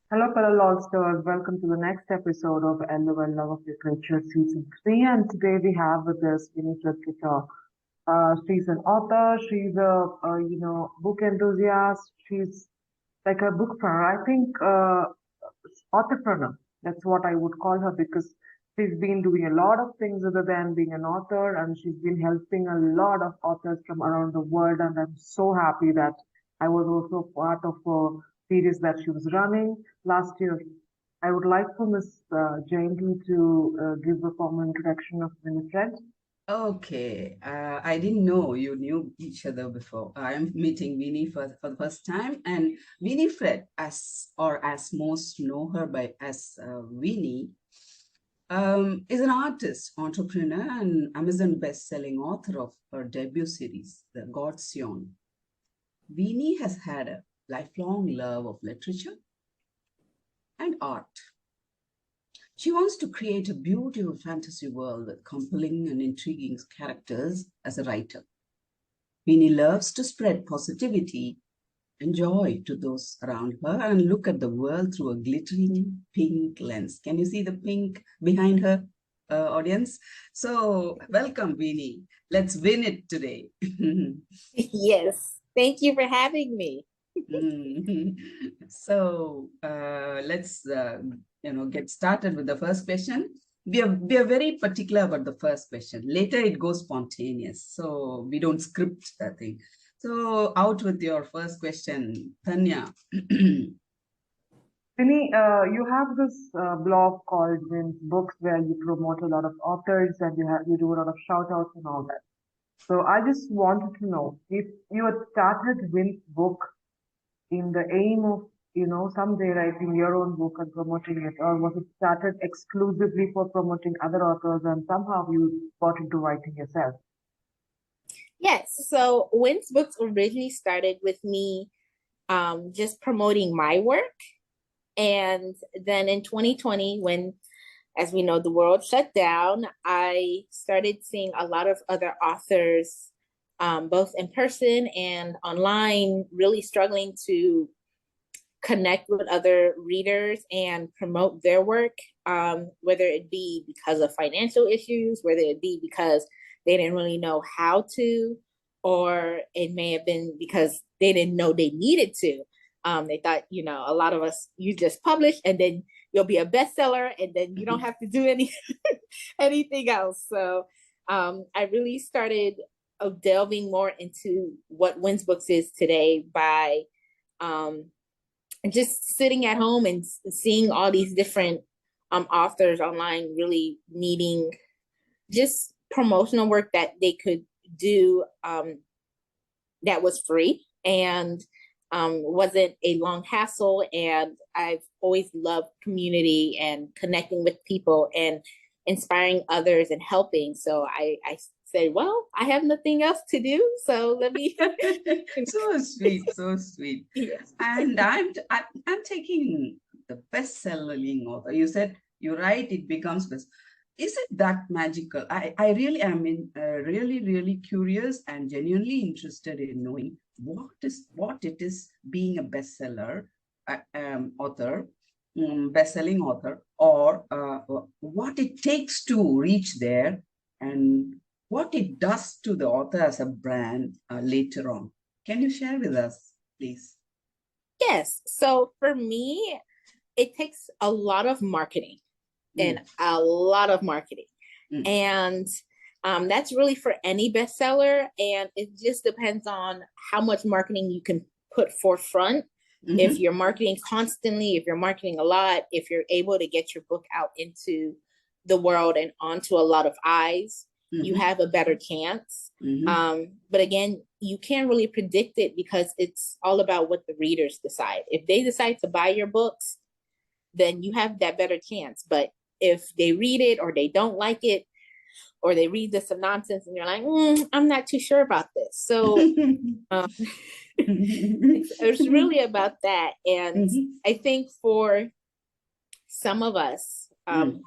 Hello, fellow Lolsters. Welcome to the next episode of LOL Love of Literature Season 3. And today we have with us Winnie Tataw. She's an author. She's a book enthusiast. She's like a bookpreneur. I think entrepreneur. That's what I would call her because she's been doing a lot of things other than being an author, and she's been helping a lot of authors from around the world. And I'm so happy that I was also part of a series that she was running last year. I would like for Miss Jayanti to give a formal introduction of Winifred. Okay, I didn't know you knew each other before. I'm meeting Winnie for the first time, and Winifred, as most know her by as Winnie, is an artist, entrepreneur, and Amazon best-selling author of her debut series, The God's Own. Winnie has had a lifelong love of literature and art. She wants to create a beautiful fantasy world with compelling and intriguing characters as a writer. Winnie loves to spread positivity and joy to those around her and look at the world through a glittering pink lens. Can you see the pink behind her, audience? So, welcome, Winnie. Let's win it today. Yes, thank you for having me. So let's get started with the first question. We are very particular about the first question. Later it goes spontaneous, so we don't script that thing. So out with your first question, Tanya. Winnie, you have this blog called Win's Books where you promote a lot of authors and you do a lot of shout outs and all that. So I just wanted to know if you had started Win's book in the aim of, someday writing your own book and promoting it, or was it started exclusively for promoting other authors and somehow you got into writing yourself? Yes, so Wins Books originally started with me just promoting my work. And then in 2020, when, as we know, the world shut down, I started seeing a lot of other authors, both in person and online, really struggling to connect with other readers and promote their work, whether it be because of financial issues, whether it be because they didn't really know how to, or it may have been because they didn't know they needed to. They thought, a lot of us, you just publish and then you'll be a bestseller and then you don't have to do anything else. So I really started delving more into what Wins Books is today by just sitting at home and seeing all these different authors online really needing just promotional work that they could do that was free and wasn't a long hassle. And I've always loved community and connecting with people and inspiring others and helping. So I said, well, I have nothing else to do, so let me. So sweet, so sweet. Yes. And I'm taking the best-selling author. You said you write, it becomes best. Is it that magical? I really am really curious and genuinely interested in knowing what it is being a bestseller author, best-selling author, or what it takes to reach there, and what it does to the author as a brand later on. Can you share with us, please? Yes. So for me, it takes a lot of marketing and a lot of marketing. And that's really for any bestseller. And it just depends on how much marketing you can put forefront. If you're marketing constantly, if you're marketing a lot, if you're able to get your book out into the world and onto a lot of eyes, you have a better chance. But again, you can't really predict it because it's all about what the readers decide. If they decide to buy your books, then you have that better chance. But if they read it or they don't like it, or they read this some nonsense and you're like, I'm not too sure about this. So it's really about that. And I think for some of us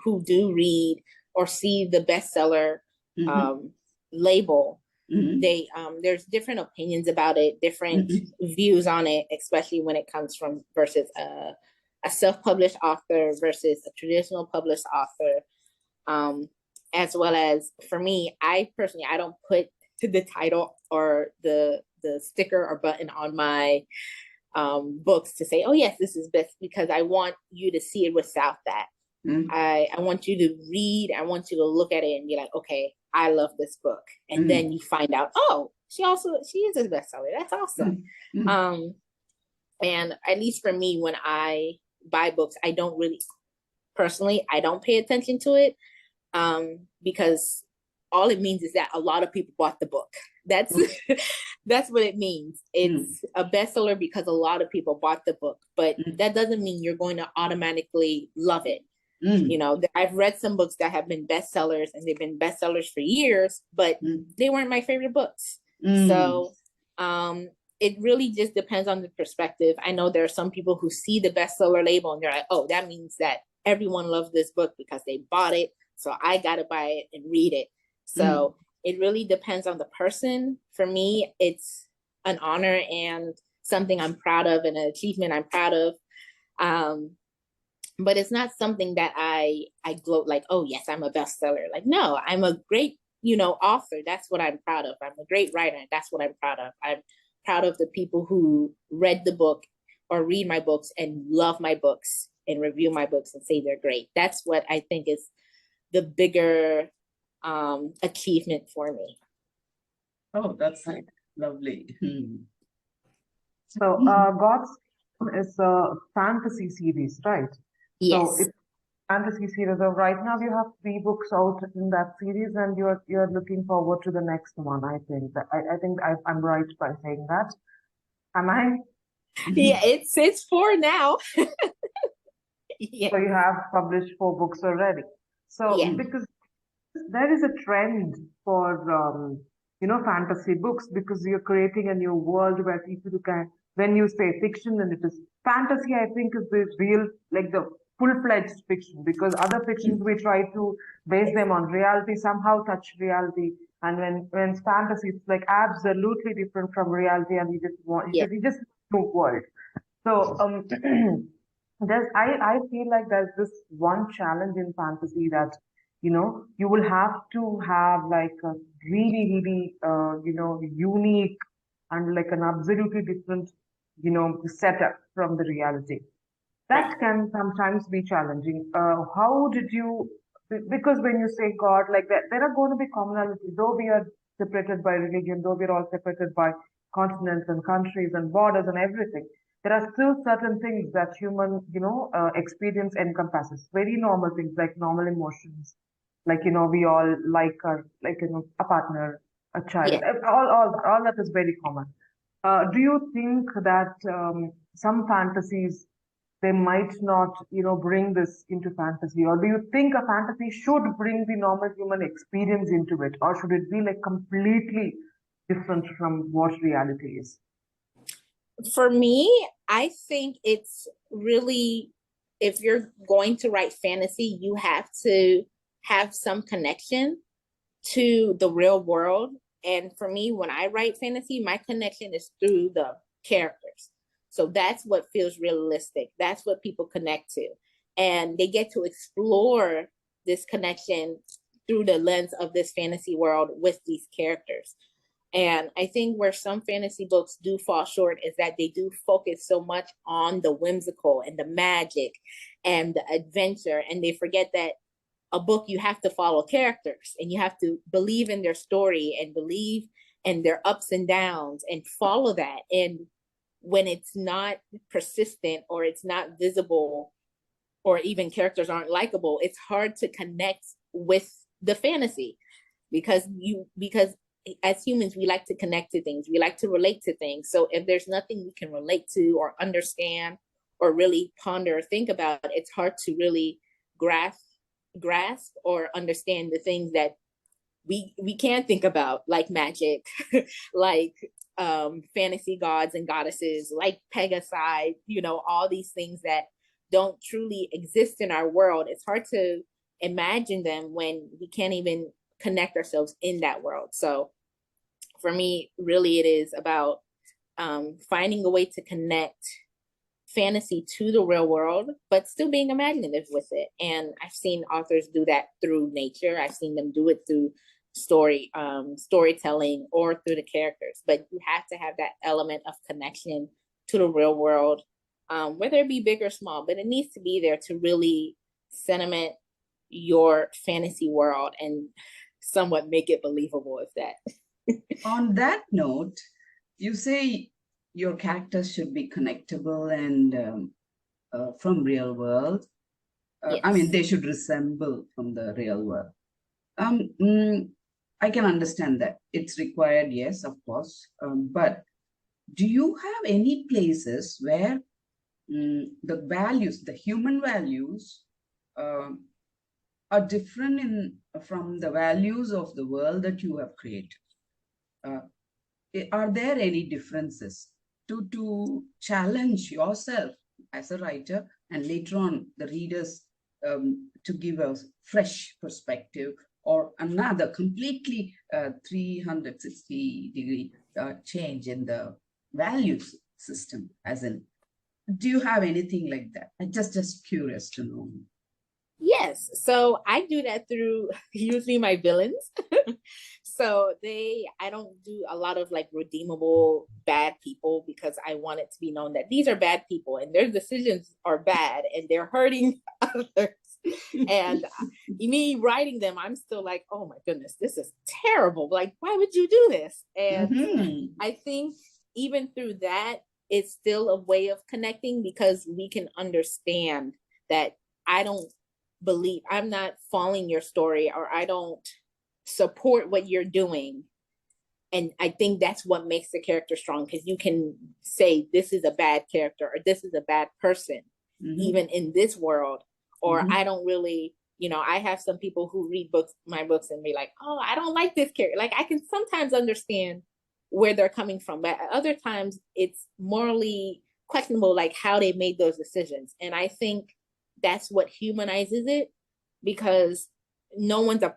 who do read or see the bestseller label, they there's different opinions about it, different views on it, especially when it comes from versus a self-published author versus a traditional published author. As well as for me, I personally, I don't put the title or the sticker or button on my books to say, oh yes, this is best, because I want you to see it without that. I want you to read, I want you to look at it and be like, okay, I love this book. And then you find out, oh, she is a bestseller. That's awesome. And at least for me, when I buy books, I don't really, personally, I don't pay attention to it, because all it means is that a lot of people bought the book. That's that's what it means. It's a bestseller because a lot of people bought the book, but that doesn't mean you're going to automatically love it. You know, I've read some books that have been bestsellers and they've been bestsellers for years, but they weren't my favorite books. So it really just depends on the perspective. I know there are some people who see the bestseller label and they're like, oh, that means that everyone loves this book because they bought it, so I got to buy it and read it. So it really depends on the person. For me, it's an honor and something I'm proud of and an achievement I'm proud of. But it's not something that I gloat like, oh yes, I'm a bestseller. Like, no, I'm a great, author. That's what I'm proud of. I'm a great writer. That's what I'm proud of. I'm proud of the people who read the book or read my books and love my books and review my books and say they're great. That's what I think is the bigger achievement for me. Oh, that's lovely. So, God's is a fantasy series, right? Yes. So it's fantasy series. So right now you have 3 books out in that series, and you're looking forward to the next one. I think I think I'm right by saying that. Am I? Yeah, it's 4 now. Yeah. So you have published 4 books already. So Yeah. because there is a trend for fantasy books, because you're creating a new world where people can, when you say fiction and it is fantasy, I think is the real, like the full-fledged fiction, because other fictions we try to base them on reality, somehow touch reality, and when it's fantasy, it's like absolutely different from reality, and Yeah. you just new world. So I feel like there's this one challenge in fantasy that you will have to have like a really unique and like an absolutely different setup from the reality. Right. That can sometimes be challenging. How did you? Because when you say God like that, there are going to be commonalities. Though we are separated by religion, though we're all separated by continents and countries and borders and everything, there are still certain things that human, experience encompasses. Very normal things like normal emotions, like we all like our, like a partner, a child, Yeah. all that is very common. Do you think that some fantasies, they might not, bring this into fantasy? Or do you think a fantasy should bring the normal human experience into it? Or should it be like completely different from what reality is? For me, I think it's really, if you're going to write fantasy, you have to have some connection to the real world. And for me, when I write fantasy, my connection is through the characters. So that's what feels realistic. That's what people connect to. And they get to explore this connection through the lens of this fantasy world with these characters. And I think where some fantasy books do fall short is that they do focus so much on the whimsical and the magic and the adventure, and they forget that a book, you have to follow characters and you have to believe in their story and believe in their ups and downs and follow that. And when it's not persistent or it's not visible, or even characters aren't likable, it's hard to connect with the fantasy, because as humans, we like to connect to things, we like to relate to things. So if there's nothing we can relate to or understand or really ponder or think about, it's hard to really grasp or understand the things that we can think about, like magic, like fantasy gods and goddesses, like Pegasi, all these things that don't truly exist in our world. It's hard to imagine them when we can't even connect ourselves in that world. So for me, really, it is about finding a way to connect fantasy to the real world, but still being imaginative with it. And I've seen authors do that through nature. I've seen them do it through storytelling or through the characters. But you have to have that element of connection to the real world, whether it be big or small, but it needs to be there to really cement your fantasy world and somewhat make it believable, if that. On that note, you say your characters should be connectable and from real world. Yes. I mean, they should resemble from the real world. I can understand that. It's required, yes, of course. But do you have any places where the values, the human values, are different from the values of the world that you have created? Are there any differences to challenge yourself as a writer and later on the readers to give a fresh perspective or another completely 360-degree change in the values system? As in, do you have anything like that? I'm just curious to know. Yes. So I do that through usually my villains. So I don't do a lot of like redeemable bad people because I want it to be known that these are bad people and their decisions are bad and they're hurting others. And me writing them, I'm still like, oh my goodness, this is terrible. Like, why would you do this? And I think even through that, it's still a way of connecting because we can understand that I'm not following your story or I don't support what you're doing. And I think that's what makes the character strong because you can say this is a bad character or this is a bad person, even in this world. Or I don't really, I have some people who read my books and be like, oh, I don't like this character. Like I can sometimes understand where they're coming from, but at other times it's morally questionable, like how they made those decisions. And I think that's what humanizes it because no one's a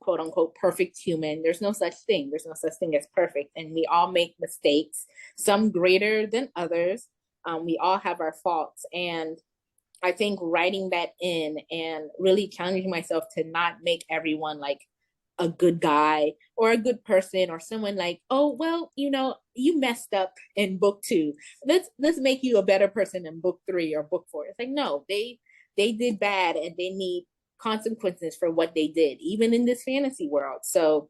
quote unquote perfect human. There's no such thing. There's no such thing as perfect. And we all make mistakes, some greater than others. We all have our faults. And I think writing that in and really challenging myself to not make everyone like a good guy or a good person or someone like, oh, well, you messed up in book 2. Let's make you a better person in book 3 or book 4. It's like, no, they did bad and they need consequences for what they did, even in this fantasy world. So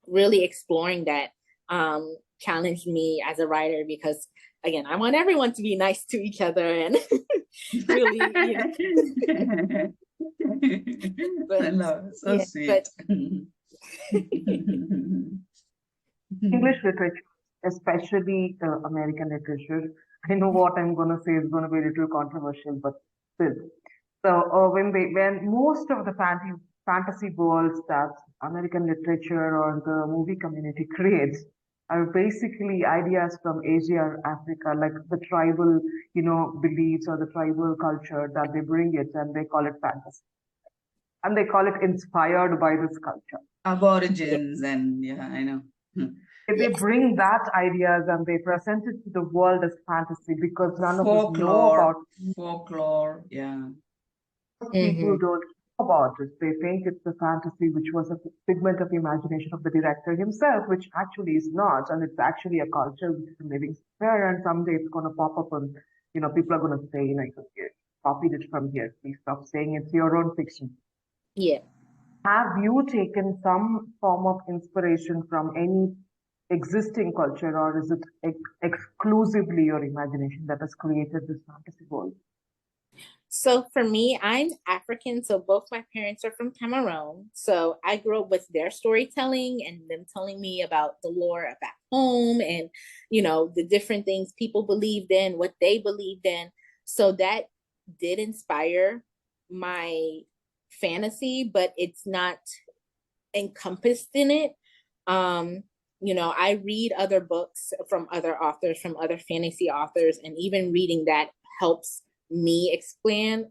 really exploring that challenged me as a writer because, again, I want everyone to be nice to each other and really, But, I love it. So sweet. English literature, especially American literature. I know what I'm going to say is going to be a little controversial, but still. So when most of the fantasy worlds that American literature or the movie community creates are basically ideas from Asia or Africa, like the tribal, beliefs or the tribal culture that they bring it and they call it fantasy. And they call it inspired by this culture. Aborigines and yeah, I know. They bring that ideas and they present it to the world as fantasy because none of us know about folklore. Yeah. People don't know about it. They think it's a fantasy which was a figment of the imagination of the director himself, which actually is not. And it's actually a culture which is a living sphere. And someday it's going to pop up and, people are going to say, you copied it from here. Please stop saying it's your own fiction. Yeah. Have you taken some form of inspiration from any existing culture, or is it exclusively your imagination that has created this fantasy world? So for me, I'm African. So both my parents are from Cameroon. So I grew up with their storytelling and them telling me about the lore back home and, the different things people believed in, what they believed in. So that did inspire my fantasy, but it's not encompassed in it. I read other books from other authors, from other fantasy authors, and even reading that helps me expand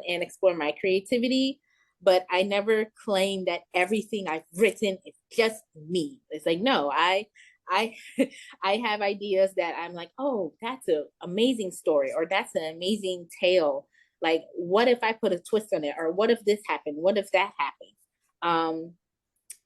and explore my creativity. But I never claim that everything I've written is just me. It's like, no, I I I have ideas that I'm like, oh, that's an amazing story, or that's an amazing tale. Like, what if I put a twist on it, or what if this happened? What if that happened?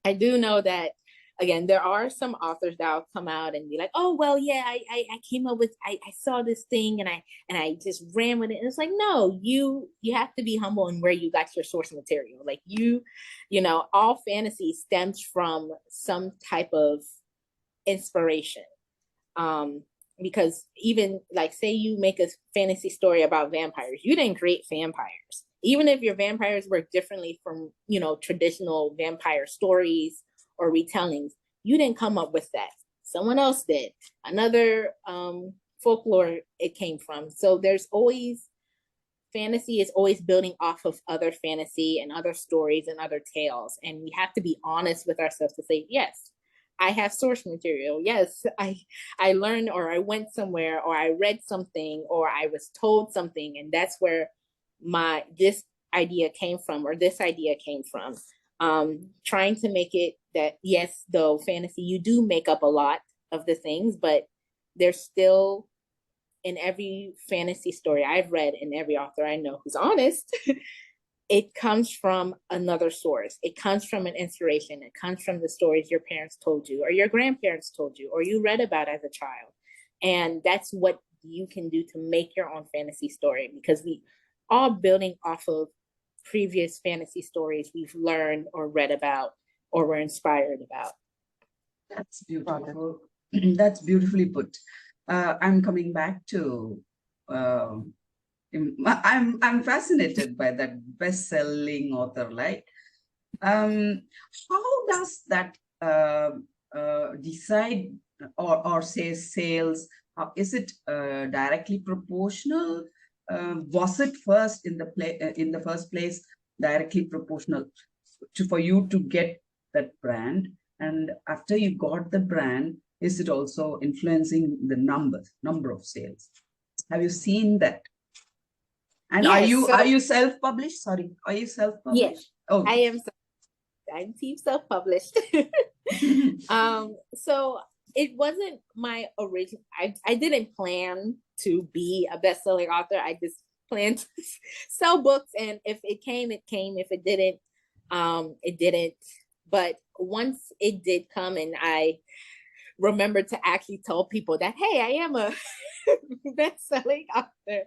I do know that, again, there are some authors that will come out and be like, oh well, yeah, I came up with, I saw this thing and I just ran with it. And it's like, no, you have to be humble in where you got your source material. Like, you know, all fantasy stems from some type of inspiration. Um, because even like, say you make a fantasy story about vampires, you didn't create vampires. Even if your vampires work differently from, you know, traditional vampire stories or retellings, you didn't come up with that. Someone else did. Another folklore it came from. So there's always, fantasy is always building off of other fantasy and other stories and other tales. And we have to be honest with ourselves to say, yes, I have source material. Yes, I learned, or I went somewhere, or I read something, or I was told something, and that's where my this idea came from, or this idea came from. Trying to make it that, yes, though fantasy, you do make up a lot of the things, but there's still, in every fantasy story I've read, and every author I know who's honest, it comes from another source. It comes from an inspiration. It comes from the stories your parents told you, or your grandparents told you, or you read about as a child. And that's what you can do to make your own fantasy story, because we all building off of previous fantasy stories we've learned or read about or were inspired about. That's beautiful. That's beautifully put. I'm coming back to. I'm fascinated by that best-selling author. Like, how does that decide or say sales? Is it directly proportional? Was it first in the first place directly proportional for you to get that brand? And after you got the brand, is it also influencing the number of sales? Have you seen that? And Yes, are you self-published? Sorry, are you self-published? Yes, Oh, I am. I'm team self-published. So it wasn't my original. I didn't plan to be a best-selling author. I just planned to sell books, and if it came, it came. If it didn't, it didn't. But once it did come, and I remembered to actually tell people that, hey, I am a best-selling author.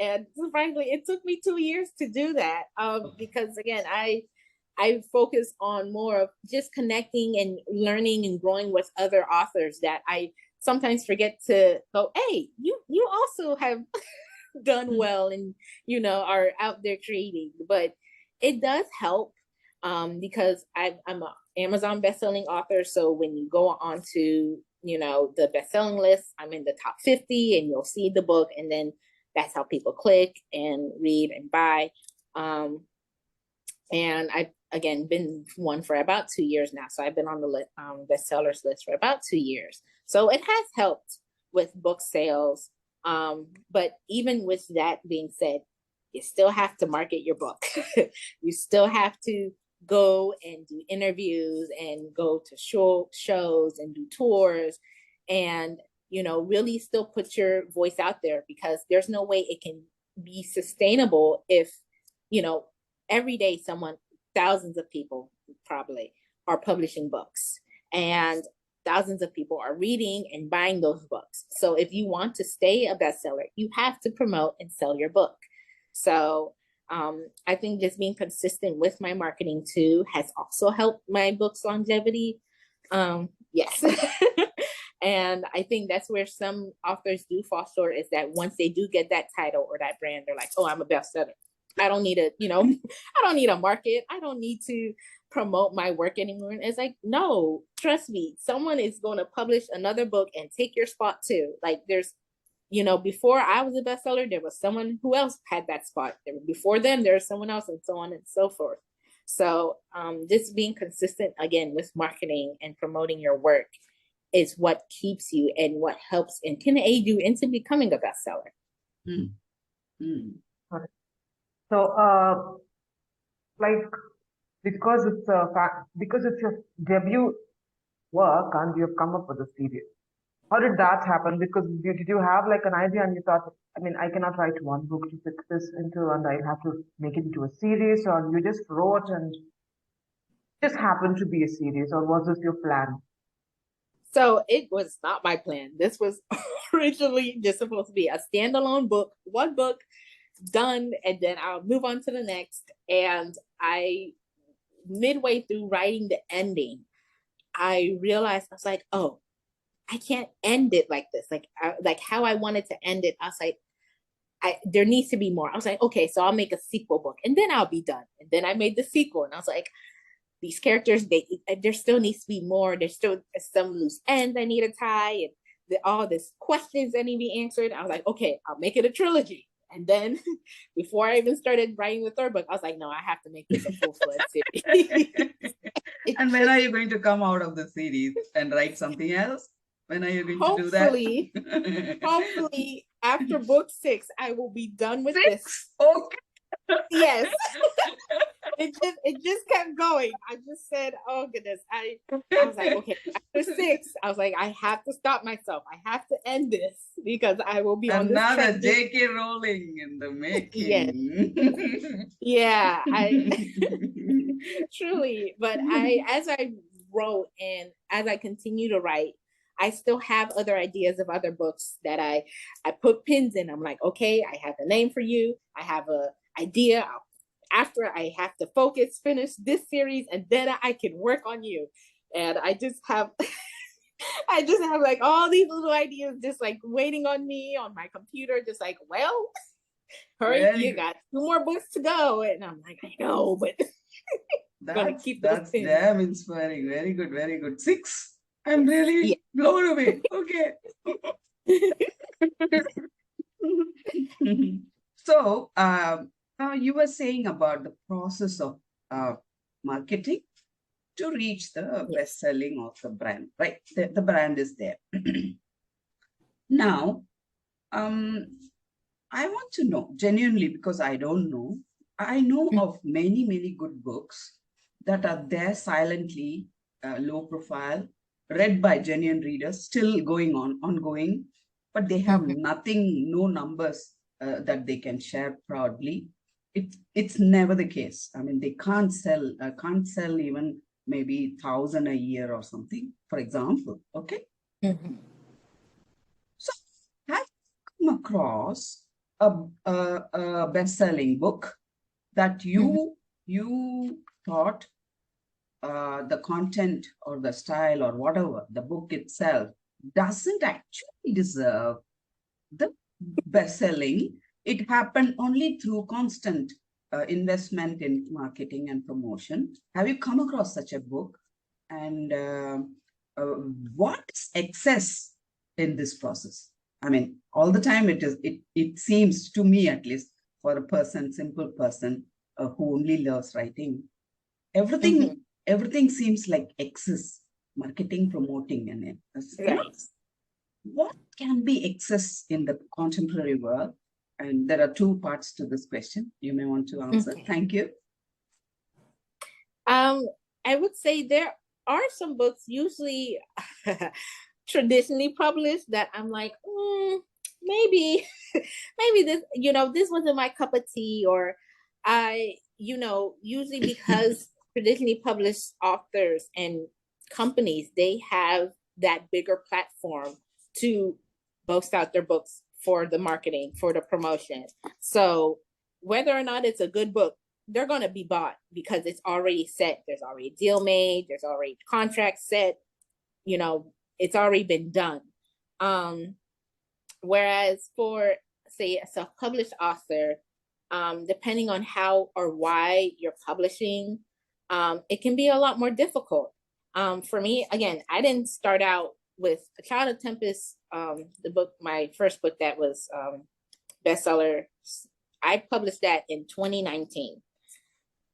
And frankly, it took me 2 years to do that, because again, I focus on more of just connecting and learning and growing with other authors, that I sometimes forget to go, hey, you also have done well, and you know, are out there creating. But it does help, because I'm a Amazon bestselling author. So when you go on to, you know, the bestselling list, I'm in the top 50, and you'll see the book, and then that's how people click and read and buy. And I've, again, been one for about 2 years now. So I've been on the bestsellers list for about 2 years. So it has helped with book sales. But even with that being said, you still have to market your book. You still have to go and do interviews and go to shows and do tours, and, you know, really still put your voice out there, because there's no way it can be sustainable if, you know, every day someone, thousands of people probably, are publishing books, and thousands of people are reading and buying those books. So if you want to stay a bestseller, you have to promote and sell your book. So I think just being consistent with my marketing too has also helped my book's longevity. Yes. And I think that's where some authors do fall short, is that once they do get that title or that brand, they're like, oh, I'm a bestseller. I don't need a, you know, I don't need a market. I don't need to promote my work anymore. And it's like, no, trust me, someone is going to publish another book and take your spot too. Like, there's, you know, before I was a bestseller, there was someone who else had that spot. Before them, there's someone else, and so on and so forth. So just being consistent, again, with marketing and promoting your work is what keeps you, and what helps and can aid you into becoming a bestseller. Mm. Mm. So, like, because it's your debut work and you've come up with a series. How did that happen? Because did you have like an idea and you thought, I mean, I cannot write one book to fit this into and I have to make it into a series, or you just wrote and just happened to be a series, or was this your plan? So it was not my plan. This was originally just supposed to be a standalone book, one book done, and then I'll move on to the next. And I, midway through writing the ending, I realized I was like, oh, I can't end it like this. Like how I wanted to end it. I was like, there needs to be more. I was like, okay, so I'll make a sequel book and then I'll be done. And then I made the sequel and I was like, these characters, there still needs to be more. There's still some loose ends I need to tie, and all these questions that need to be answered. I was like, okay, I'll make it a trilogy. And then before I even started writing the third book, I was like, no, I have to make this a full-fledged series. And when are you going to come out of the series and write something else? When are you going to do that? Hopefully, after book 6, I will be done with 6? this. Okay. Yes. it just kept going. I just said, oh goodness. I was like, okay, after 6, I was like, I have to stop myself. I have to end this because I will be on this Another trend. J.K. Rowling in the making. Yes. Yeah, truly. But as I wrote and as I continue to write, I still have other ideas of other books that I put pins in. I'm like, okay, I have a name for you. I have a idea. After I have to finish this series, and then I can work on you. And I just have like all these little ideas just like waiting on me on my computer, just like, well, hurry, you got 2 more books to go. And I'm like, I know, but that's damn inspiring. Very good, very good. 6. I'm really blown away. Okay. So, you were saying about the process of marketing to reach the best selling of the brand, right? The brand is there. Now, I want to know genuinely, because I don't know. I know of many, many good books that are there silently, low profile, read by genuine readers, still ongoing, but they have nothing, no numbers that they can share proudly. It's never the case. I mean, they can't sell even maybe 1,000 a year or something, for example. Okay. So have you come across a best-selling book that you thought the content or the style or whatever, the book itself doesn't actually deserve the best-selling? It happened only through constant investment in marketing and promotion. Have you come across such a book? And what is excess in this process? I mean, all the time it seems to me, at least for a simple person who only loves writing, everything seems like excess, marketing, promoting, and what can be excess in the contemporary world? And there are 2 parts to this question. You may want to answer. Thank you. I would say there are some books, usually traditionally published, that I'm like, maybe this, this wasn't my cup of tea, or usually because traditionally published authors and companies, they have that bigger platform to boast out their books for the marketing, for the promotion. So whether or not it's a good book, they're going to be bought because it's already set. There's already a deal made. There's already contract set. It's already been done. Whereas for, say, a self-published author, depending on how or why you're publishing, it can be a lot more difficult. For me, again, I didn't start out with A Child of Tempest, the book, my first book that was bestseller. I published that in 2019.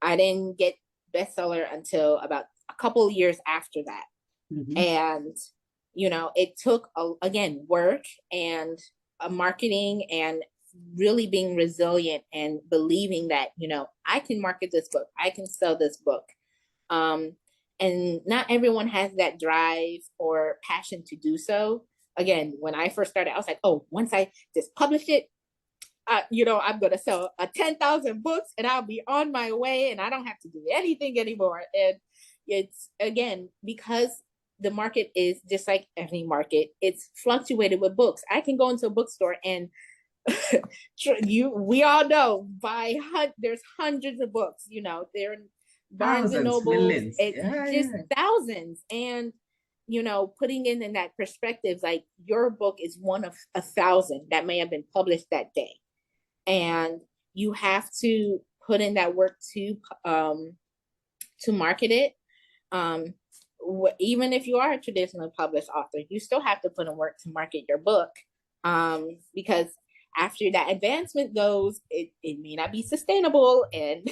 I didn't get bestseller until about a couple of years after that. And, it took, again, work and marketing and really being resilient and believing that, I can market this book. I can sell this book. And not everyone has that drive or passion to do so. Again, when I first started, I was like, oh, once I just publish it, I'm going to sell 10,000 books and I'll be on my way and I don't have to do anything anymore. And it's, again, because the market is just like any market, it's fluctuated with books. I can go into a bookstore and we all know there's hundreds of books, they're in Barnes and Thousands, Nobles, millions. it's Yeah, just yeah. thousands. And putting in that perspective, like your book is one of 1,000 that may have been published that day, and you have to put in that work to market it. Even if you are a traditionally published author, you still have to put in work to market your book, because after that advancement goes, it may not be sustainable, and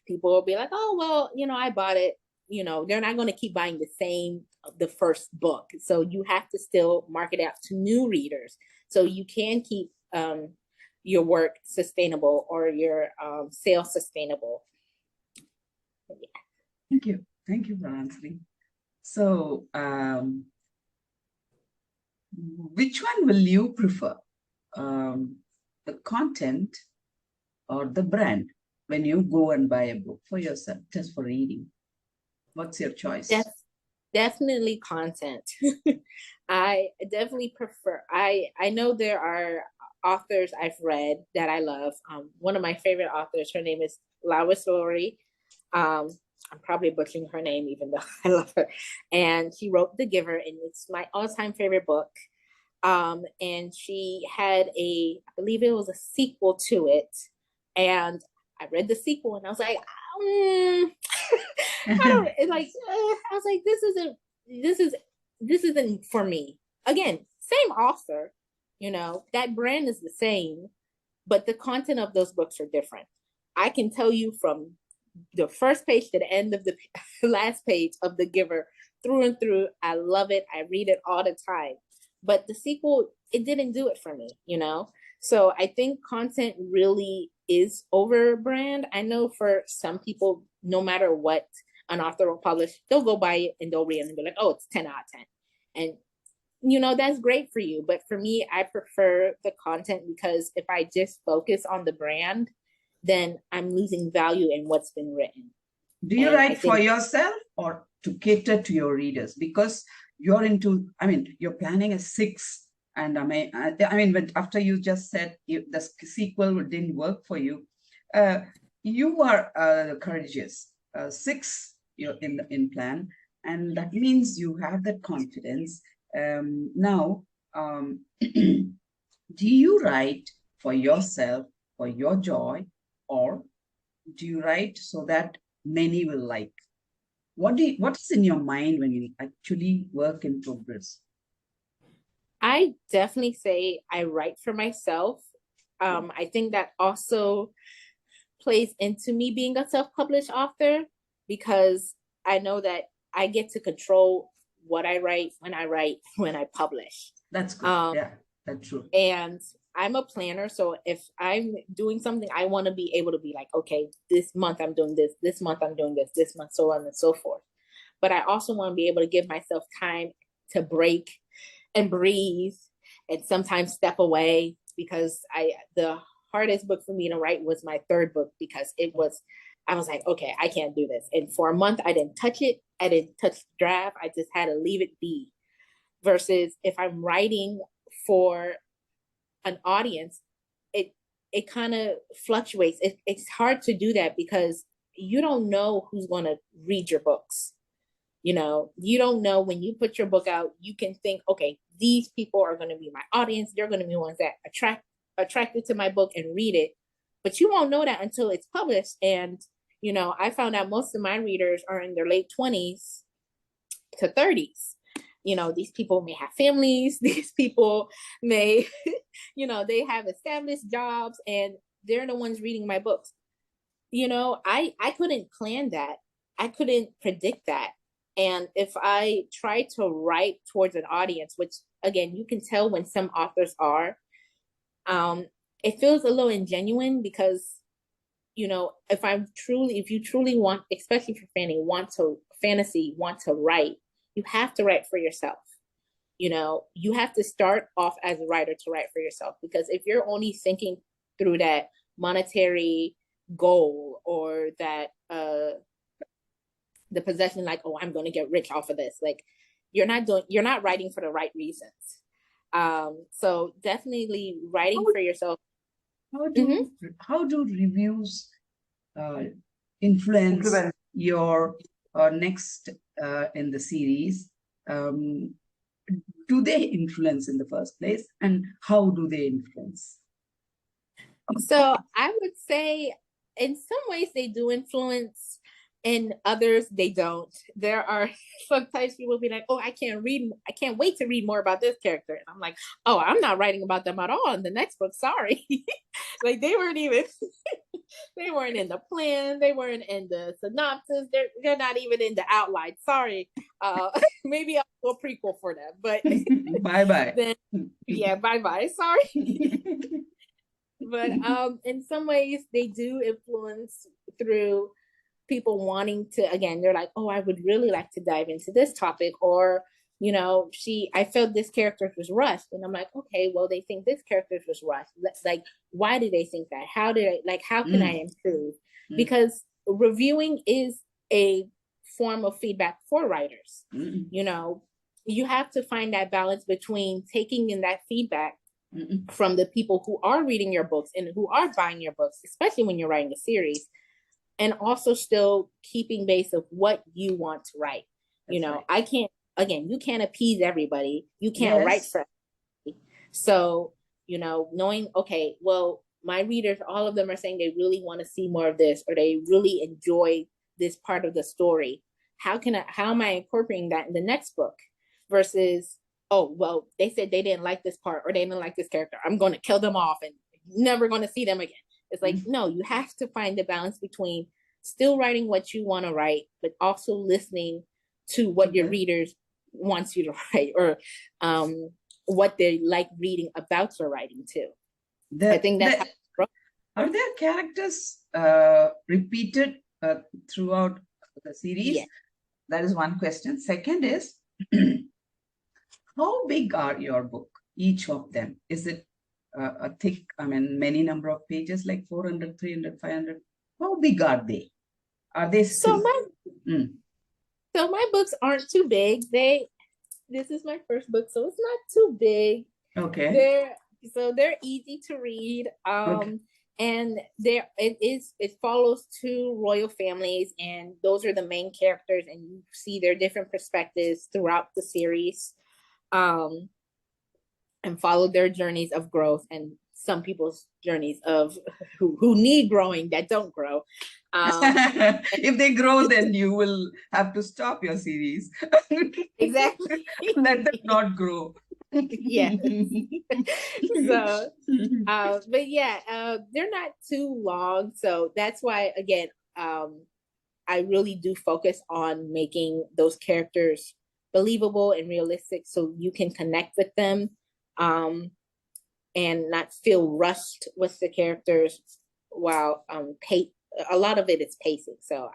people will be like, oh, well, I bought it. They're not going to keep buying the first book. So you have to still market out to new readers so you can keep your work sustainable or your sales sustainable. Yeah. Thank you for answering. So, which one will you prefer? The content or the brand when you go and buy a book for yourself, just for reading? What's your choice? Definitely content. I definitely prefer, I know there are authors I've read that I love. One of my favorite authors, her name is Lois Lowry. I'm probably butchering her name, even though I love her. And she wrote The Giver, and it's my all-time favorite book. And she had I believe it was a sequel to it. And I read the sequel and I was like, I don't like, I was like, this isn't for me. Again, same author, that brand is the same, but the content of those books are different. I can tell you from the first page to the end of the last page of The Giver, through and through, I love it. I read it all the time. But the sequel, it didn't do it for me, So I think content really is over brand. I know for some people, no matter what an author will publish, they'll go buy it and they'll read it and be like, oh, it's 10 out of 10. And that's great for you. But for me, I prefer the content, because if I just focus on the brand, then I'm losing value in what's been written. Do you write for yourself or to cater to your readers? Because you're you're planning a 6, and but after you just said the sequel didn't work for you, you are courageous. 6 you're in plan, and that means you have that confidence. Now, do you write for yourself, for your joy, or do you write so that many will like? What is in your mind when you actually work in progress? I definitely say I write for myself. I think that also plays into me being a self-published author, because I know that I get to control what I write, when I publish. That's good. Yeah, that's true. And I'm a planner, so if I'm doing something, I want to be able to be like, okay, this month I'm doing this month I'm doing this month, so on and so forth. But I also want to be able to give myself time to break and breathe and sometimes step away, because the hardest book for me to write was my 3rd book, because I was like, okay, I can't do this. And for a month, I didn't touch it. I didn't touch the draft. I just had to leave it be. Versus if I'm writing for an audience, it kind of fluctuates. It's hard to do that because you don't know who's going to read your books. You don't know when you put your book out, you can think, okay, these people are going to be my audience. They're going to be ones that attracted to my book and read it. But you won't know that until it's published. And, I found out most of my readers are in their late 20s to 30s. These people may have families. These people may, they have established jobs, and they're the ones reading my books. I couldn't plan that. I couldn't predict that. And if I try to write towards an audience, which again, you can tell when some authors are, it feels a little ingenuine, because, if you truly want, especially if your family want to fantasy want to write, you have to write for yourself. You have to start off as a writer to write for yourself, because if you're only thinking through that monetary goal or that the possession, like, oh, I'm going to get rich off of this, like you're not writing for the right reasons. So definitely writing for yourself. How do reviews influence your next in the series? Do they influence in the first place, and how do they influence? So I would say in some ways they do influence, in others they don't. There are sometimes people will be like, oh, I can't wait to read more about this character. And I'm like, oh, I'm not writing about them at all in the next book. Sorry. Like they weren't in the plan. They weren't in the synopsis. They're not even in the outline. Sorry. Maybe I'll do a prequel for them, but bye-bye. Then yeah, bye-bye. Sorry. But in some ways they do influence through people wanting to, again, they're like, oh, I would really like to dive into this topic, or I felt this character was rushed, and I'm like, okay, well, they think this character was rushed. Like, why do they think that? How can I improve? Because reviewing is a form of feedback for writers. You have to find that balance between taking in that feedback from the people who are reading your books and who are buying your books, especially when you're writing a series, and also still keeping base of what you want to write. Right. You can't appease everybody. You can't write for everybody. So, knowing, okay, well, my readers, all of them are saying they really want to see more of this, or they really enjoy this part of the story. How am I incorporating that in the next book? Versus, oh, well, they said they didn't like this part, or they didn't like this character, I'm going to kill them off and never going to see them again. It's like, no, you have to find the balance between still writing what you want to write, but also listening to what your readers wants you to write, or what they like reading about your writing too. I think that's are there characters repeated throughout the series? Yeah. That is one question. Second is, how big are your book, each of them? Is it a thick, many number of pages, like 400, 300, 500? How big are they? Are they still? So my books aren't too big. This is my first book, so it's not too big. Okay. They're easy to read. And it follows two royal families, and those are the main characters, and you see their different perspectives throughout the series. And follow their journeys of growth, and some people's journeys of who need growing that don't grow. If they grow, then you will have to stop your series. Exactly. Let them not grow. Yeah. So, but yeah, they're not too long. So that's why, again, I really do focus on making those characters believable and realistic, so you can connect with them. And not feel rushed with the characters, while a lot of it is pacing. So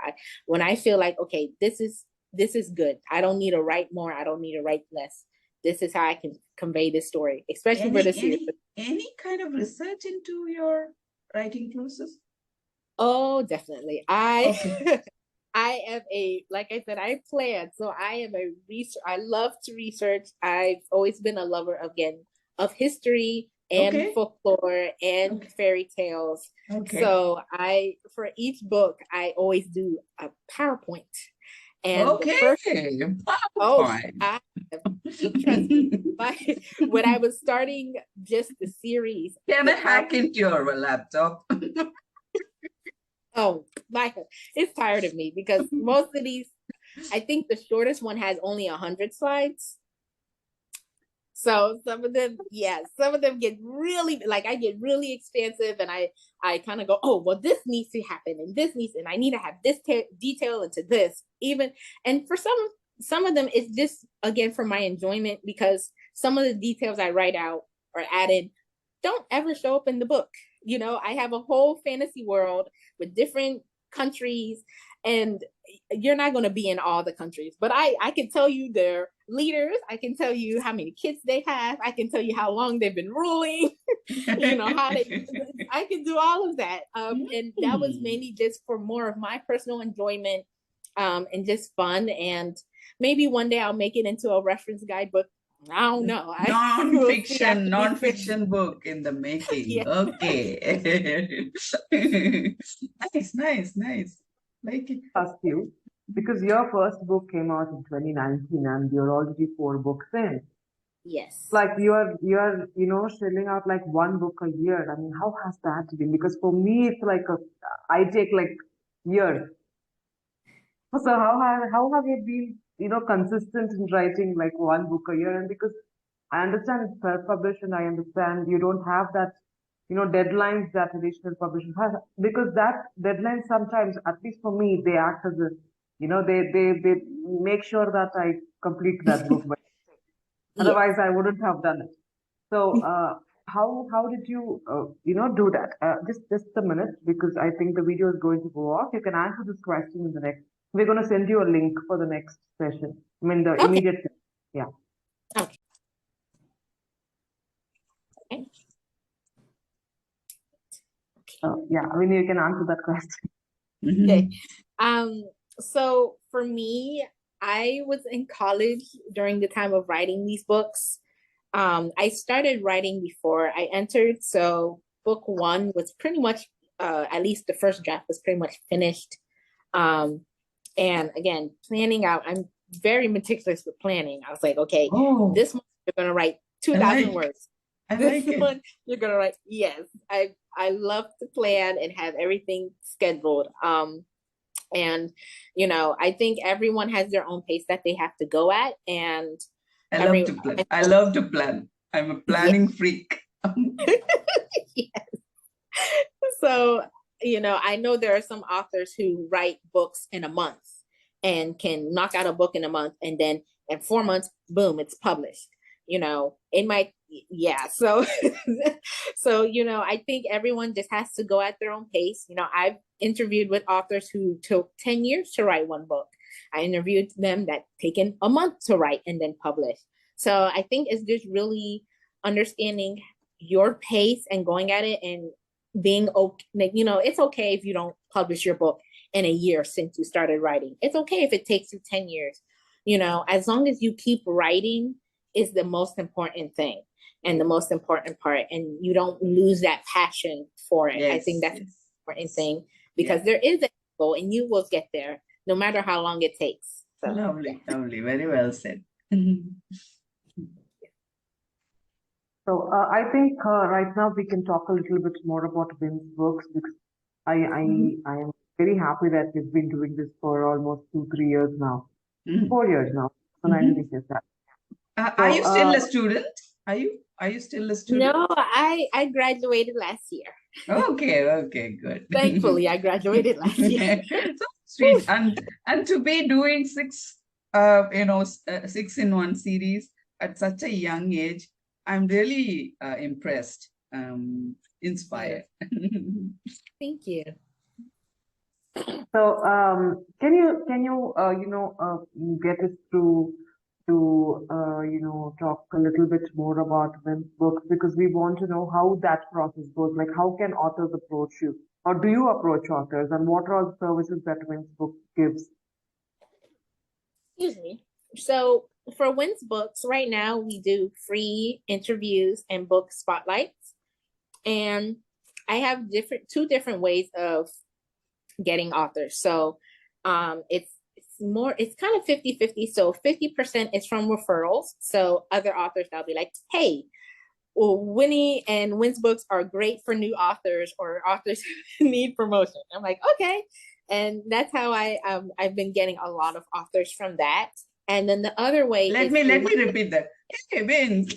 when I feel like, okay, this is good, I don't need to write more, I don't need to write less, this is how I can convey this story, especially for the series. Any kind of research into your writing process? Oh, definitely. I am like I said, I plan. So I am a research. I love to research. I've always been a lover of history and folklore and fairy tales. So for each book, I always do a PowerPoint. And trust me, when I was starting just the series, can I hack into your laptop? Oh, Michael, it's tired of me, because most of these, I think the shortest one has only 100 slides. So some of them get really, like, I get really expansive, and I kind of go, oh, well, this needs to happen, and I need to have this detail into this, and for some of them, it's just, again, for my enjoyment, because some of the details I write out or add in don't ever show up in the book. I have a whole fantasy world with different countries, and you're not going to be in all the countries, but I can tell you their leaders. I can tell you how many kids they have. I can tell you how long they've been ruling. How I can do all of that. And that was mainly just for more of my personal enjoyment, and just fun. And maybe one day I'll make it into a reference guidebook. I don't know. Non-fiction book in the making. Yeah. Okay. Nice. Like it. Ask you, because your first book came out in 2019 and you're already 4 books in. Yes. Like you're shelling out like 1 book a year. I mean, how has that been? Because for me, it's like I take like years. So how have you been, consistent in writing like 1 book a year? And because I understand it's self-published and I understand you don't have that, deadlines that traditional publishing has, because that deadline sometimes, at least for me, they act as a, they make sure that I complete that book. But Yeah. otherwise, I wouldn't have done it. So, how did you, do that? Just a minute, because I think the video is going to go off. You can answer this question in the next. We're going to send you a link for the next session. I mean, the Okay. immediate. Yeah. Okay. Okay. Yeah. I mean, you can answer that question. Okay. So for me, I was in college during the time of writing these books. I started writing before I entered, so book 1 was pretty much, at least the first draft was pretty much finished. And again, planning out, I'm very meticulous with planning. I was like, okay, this one you're gonna write 2,000 words. This one you're gonna write. Yes, I love to plan and have everything scheduled. And I think everyone has their own pace that they have to go at, and I love to plan. I'm a planning freak. Yes. So, I know there are some authors who write books in a month and can knock out a book in a month, and then in 4 months, boom, it's published. It might, yeah. So, I think everyone just has to go at their own pace. I've interviewed with authors who took 10 years to write 1 book. I interviewed them that taken a month to write and then publish. So I think it's just really understanding your pace and going at it, and being okay. It's okay if you don't publish your book in a year since you started writing. It's okay if it takes you 10 years. As long as you keep writing is the most important thing and the most important part, and you don't lose that passion for it. Yes, I think that's the important thing, because there is a goal and you will get there no matter how long it takes. So, lovely. Very well said. So I think right now we can talk a little bit more about Win's books, because I am very happy that we've been doing this for almost 2-3 years now, 4 years now. So 90 years that. Are you still a student? Are you still a student? No, I graduated last year. Okay, good. Thankfully, I graduated last year. So sweet, and to be doing 6 6-in-1 series at such a young age, I'm really impressed, inspired. Thank you. So can you get us to talk a little bit more about Win's books, because we want to know how that process goes. Like, how can authors approach you, or do you approach authors, and what are the services that Win's book gives? Excuse me. So for Win's books, right now we do free interviews and book spotlights, and I have 2 different ways of getting authors. So it's kind of 50-50. So 50% is from referrals. So other authors, I'll be like, hey, Winnie and Win's books are great for new authors or authors who need promotion. I'm like, okay. And that's how I've been getting a lot of authors from that. And then the other way let me repeat that. Hey, Win.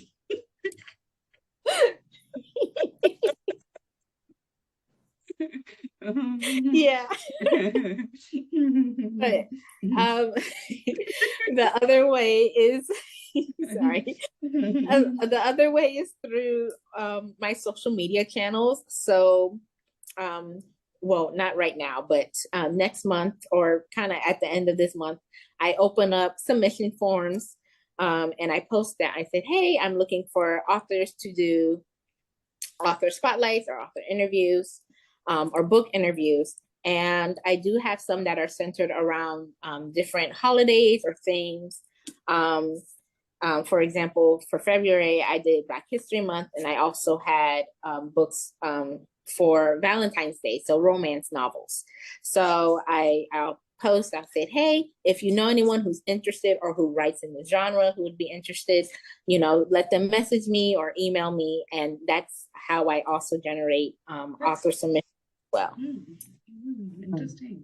Yeah. But the other way is sorry. The other way is through my social media channels. So well, not right now, but next month or kind of at the end of this month, I open up submission forms, and I post that. I said, hey, I'm looking for authors to do author spotlights or author interviews, or book interviews. And I do have some that are centered around different holidays or themes. For example, for February, I did Black History Month, and I also had books for Valentine's Day, so romance novels. So I'll post, I said, hey, if you know anyone who's interested or who writes in the genre who would be interested, let them message me or email me. And that's how I also generate author submissions as well. Interesting.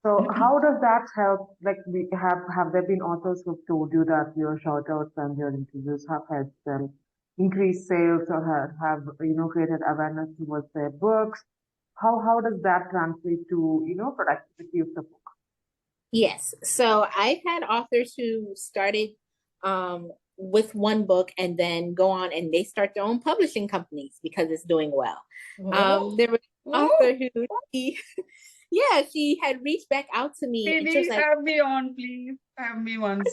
So how does that help? Like, have there been authors who've told you that your shout outs and your interviews have helped them increase sales or have created awareness towards their books? How does that translate to productivity of the book? Yes. So I've had authors who started with one book and then go on and they start their own publishing companies because it's doing well. There was an author who she had reached back out to me. Maybe and she was like, have me on, please. Have me once.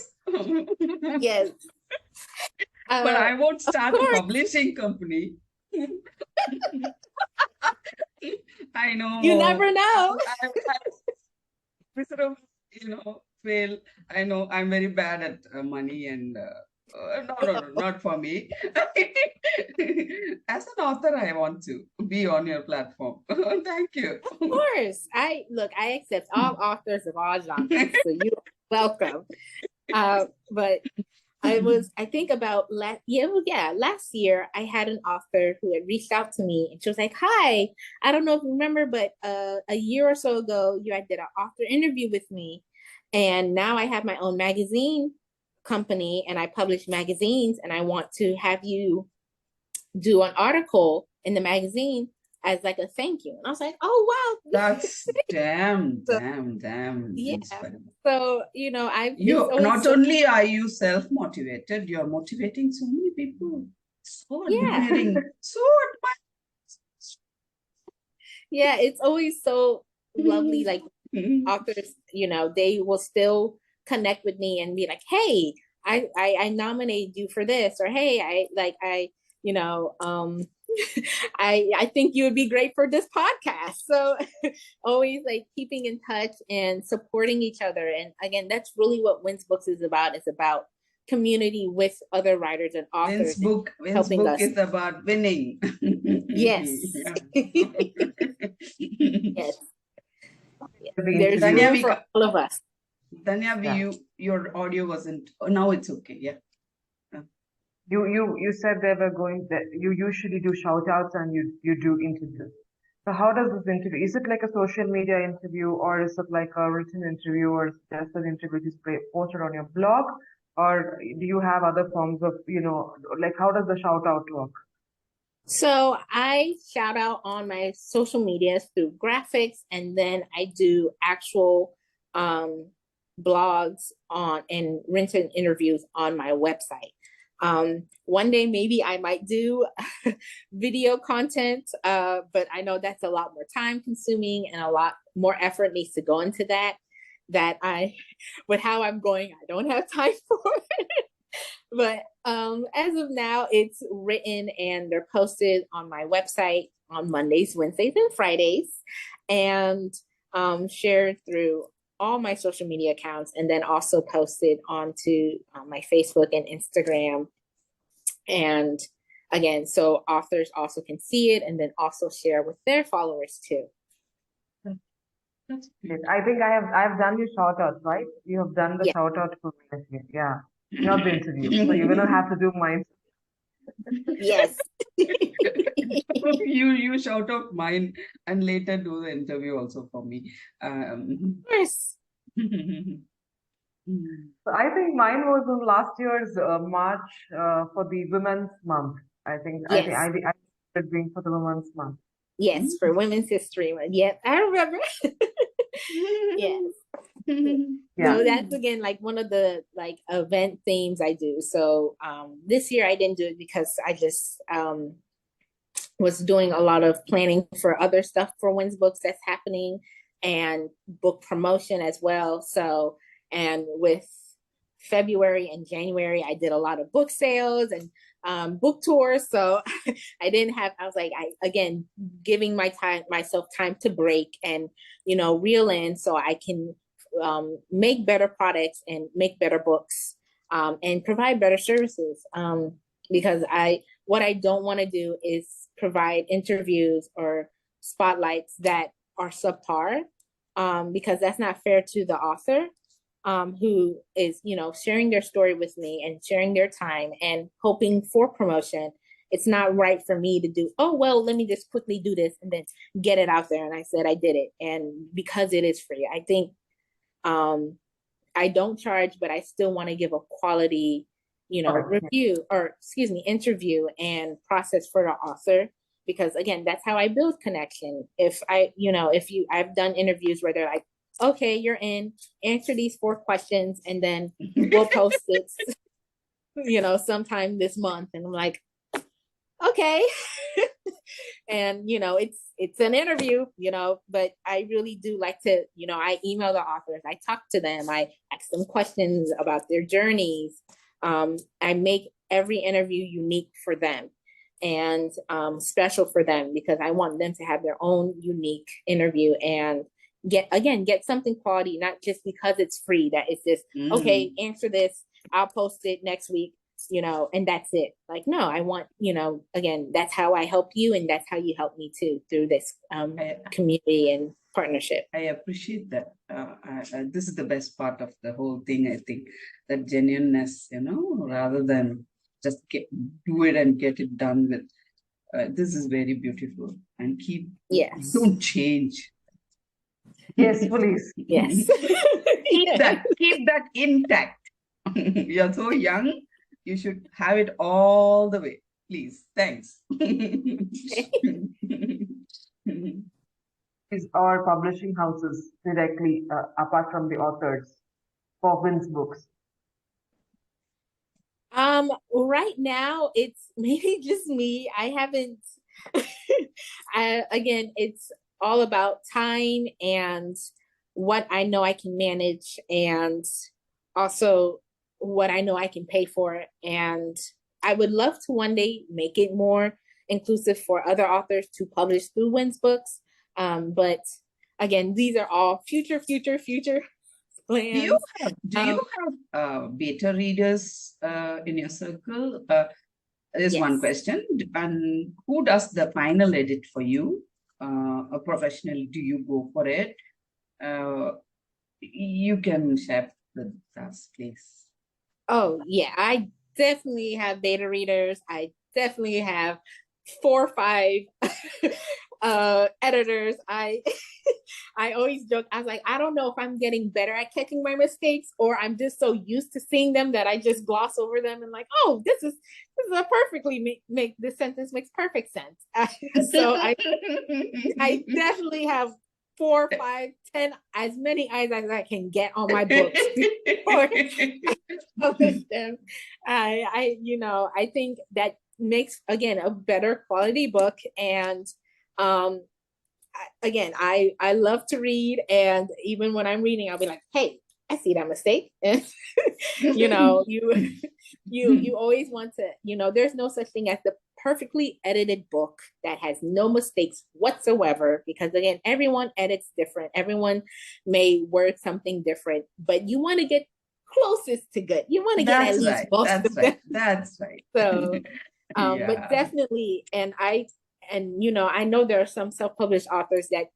yes. But I won't start a publishing company. I know. You never know. I sort of, fail. I know I'm very bad at money and no, not for me. As an author, I want to be on your platform. Thank you. Of course. I accept all authors of all genres, so you're welcome. But I think about last year I had an author who had reached out to me and she was like, hi, I don't know if you remember, but a year or so ago, I did an author interview with me. And now I have my own magazine company and I publish magazines and I want to have you do an article in the magazine as like a thank you. And I was like, oh, wow. That's damn. Yeah. Inspiring. So, not only are you self-motivated, you're motivating so many people. So admiring. So admiring. Yeah, it's always so lovely. Like authors, they will still connect with me and be like, hey, I nominated you for this, or hey, I think you would be great for this podcast. So always like keeping in touch and supporting each other. And again, that's really what Wins Books is about. It's about community with other writers and authors. Wins book is about winning. Yes. Yes. There's Tanya, room for all of us. Tanya, your audio wasn't. Oh, now it's okay. Yeah. You said they were going that you usually do shout outs and you do interviews. So how does this interview? Is it like a social media interview or is it like a written interview or just an interview just posted on your blog? Or do you have other forms of, like how does the shout out work? So I shout out on my social medias through graphics, and then I do actual blogs and written interviews on my website. One day maybe I might do video content, but I know that's a lot more time consuming and a lot more effort needs to go into that with how I'm going, I don't have time for it. But as of now, it's written and they're posted on my website on Mondays, Wednesdays, and Fridays, and shared through all my social media accounts, and then also posted onto my Facebook and Instagram. And again, so authors also can see it and then also share with their followers too. I think I've done your shout outs, right? You have done the shout out for me. Yeah. Not the interview. So you're gonna have to do mine. Yes. you shout out mine and later do the interview also for me. Yes. So I think mine was in last year's March for the Women's Month. I think I did being for the Women's Month. Yes, for Women's History Month. Yes, I remember. Yes. Yeah. So that's again like one of the like event themes I do. So this year I didn't do it because I just was doing a lot of planning for other stuff for Wins Books that's happening and book promotion as well. So, and with February and January, I did a lot of book sales and book tours. So I didn't have, I was like, again, giving myself time to break and, reel in so I can make better products and make better books and provide better services. Because what I don't want to do is provide interviews or spotlights that are subpar, because that's not fair to the author, who is, sharing their story with me and sharing their time and hoping for promotion. It's not right for me to do, oh, well, let me just quickly do this and then get it out there. And I said, I did it. And because it is free, I think I don't charge, but I still want to give a quality, review or interview and process for the author. Because again, that's how I build connection. If I've done interviews where they're like, okay, you're in, answer these 4 questions and then we'll post it, sometime this month. And I'm like, okay. And, it's an interview, but I really do like to, I email the authors, I talk to them, I ask them questions about their journeys. I make every interview unique for them and special for them, because I want them to have their own unique interview and get something quality, not just because it's free, that it's just, okay, answer this, I'll post it next week, and that's it. Like, no, I want, again, that's how I help you. And that's how you help me too, through this community and partnership. I appreciate that. This is the best part of the whole thing. I think that genuineness, rather than just do it and get it done with. This is very beautiful, and don't change. Yes, please. Yes. keep that intact. You're so young. You should have it all the way. Please. Thanks. Is our publishing houses directly, apart from the authors, for Wins Books? Right now it's maybe just me. I haven't again, it's all about time and what I know I can manage, and also what I know I can pay for. And I would love to one day make it more inclusive for other authors to publish through Wins Books. But again, these are all future plans. Do you have beta readers in your circle? There's Yes. one question. And who does the final edit for you? A professional, do you go for it? You can share with us, please. Oh, yeah. I definitely have beta readers. I definitely have 4 or 5 editors. I always joke, I was like, I don't know if I'm getting better at catching my mistakes, or I'm just so used to seeing them that I just gloss over them and like, oh, this is a perfectly this sentence makes perfect sense. So I definitely have 4, 5, 10, as many eyes as I can get on my books before I publish them. I think that makes, again, a better quality book. And again, I love to read, and even when I'm reading, I'll be like, hey, I see that mistake. And you always want to, there's no such thing as the perfectly edited book that has no mistakes whatsoever, because again, everyone edits different. Everyone may word something different, but you want to get closest to good. You want to get at least both. That's right. So, but definitely, and I know there are some self-published authors that,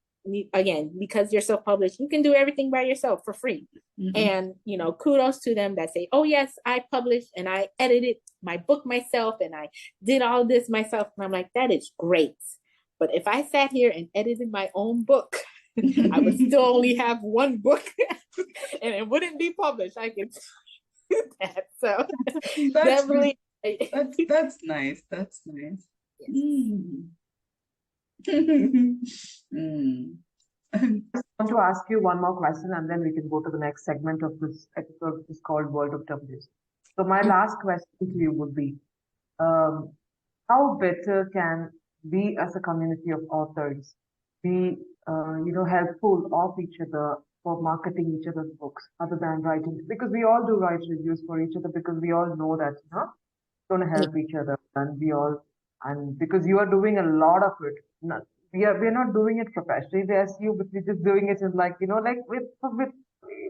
again, because you're self-published, you can do everything by yourself for free. And, kudos to them that say, oh, yes, I published and I edited my book myself and I did all this myself. And I'm like, that is great. But if I sat here and edited my own book, I would still only have one book and it wouldn't be published. I can do that. So definitely. That's nice. That's nice. I want to ask you one more question, and then we can go to the next segment of this episode, which is called World of W's. So my last question to you would be, how better can we as a community of authors, be helpful of each other for marketing each other's books other than writing? Because we all do write reviews for each other because we all know that, going to Yeah. help each other, and because you are doing a lot of it. We're not doing it professionally as you, but we're just doing it as like, like with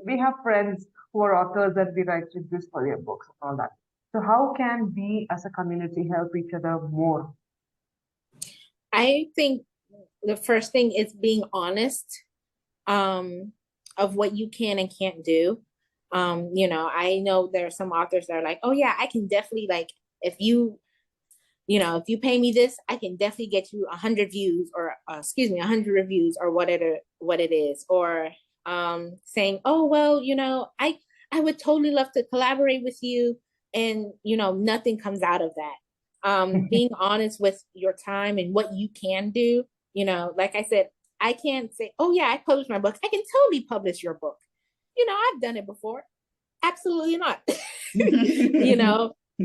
we have friends who are authors and we write reviews for their books and all that. So how can we as a community help each other more? I think the first thing is being honest of what you can and can't do. I know there are some authors that are like, oh yeah, I can definitely, like, if you if you pay me this, I can definitely get you 100 views, or 100 reviews, or what it is. Or saying, oh, well, I would totally love to collaborate with you. And, nothing comes out of that. Being honest with your time and what you can do, like I said, I can't say, oh yeah, I published my book. I can totally publish your book. I've done it before. Absolutely not.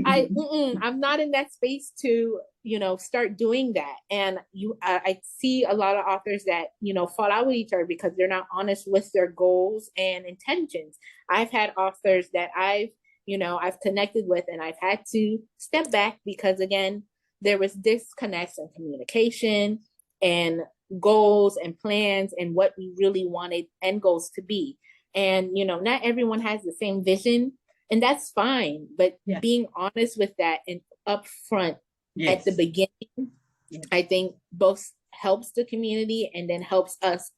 I'm not in that space to, start doing that. And I see a lot of authors that, fall out with each other because they're not honest with their goals and intentions. I've had authors that I've connected with, and I've had to step back because, again, there was disconnects in communication and goals and plans and what we really wanted end goals to be. And, not everyone has the same vision, and that's fine. But Yes. being honest with that and upfront Yes. at the beginning, Yes. I think both helps the community and then helps us,